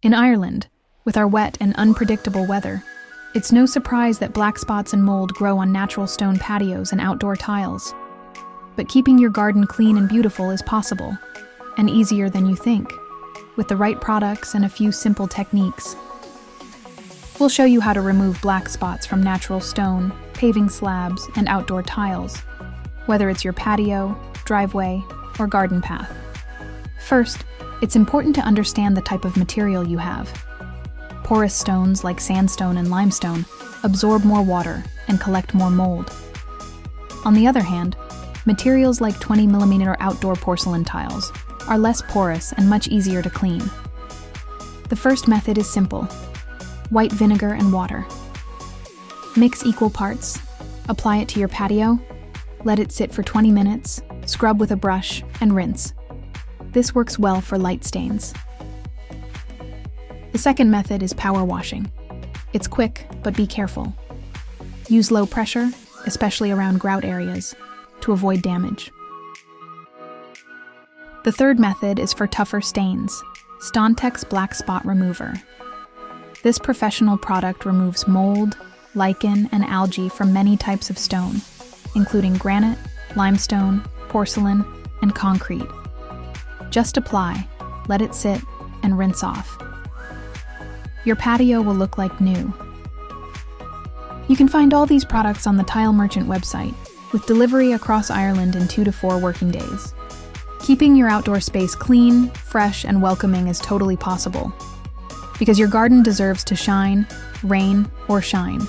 In Ireland, with our wet and unpredictable weather, it's no surprise that black spots and mold grow on natural stone patios and outdoor tiles. But keeping your garden clean and beautiful is possible, and easier than you think, with the right products and a few simple techniques. We'll show you how to remove black spots from natural stone, paving slabs, and outdoor tiles, whether it's your patio, driveway, or garden path. First, it's important to understand the type of material you have. Porous stones like sandstone and limestone absorb more water and collect more mold. On the other hand, materials like 20mm outdoor porcelain tiles are less porous and much easier to clean. The first method is simple: white vinegar and water. Mix equal parts, apply it to your patio, let it sit for 20 minutes, scrub with a brush, and rinse. This works well for light stains. The second method is power washing. It's quick, but be careful. Use low pressure, especially around grout areas, to avoid damage. The third method is for tougher stains, Stontex Black Spot Remover. This professional product removes mold, lichen, and algae from many types of stone, including granite, limestone, porcelain, and concrete. Just apply, let it sit, and rinse off. Your patio will look like new. You can find all these products on the Tile Merchant website, with delivery across Ireland in 2 to 4 working days. Keeping your outdoor space clean, fresh, and welcoming is totally possible, because your garden deserves to shine, rain, or shine.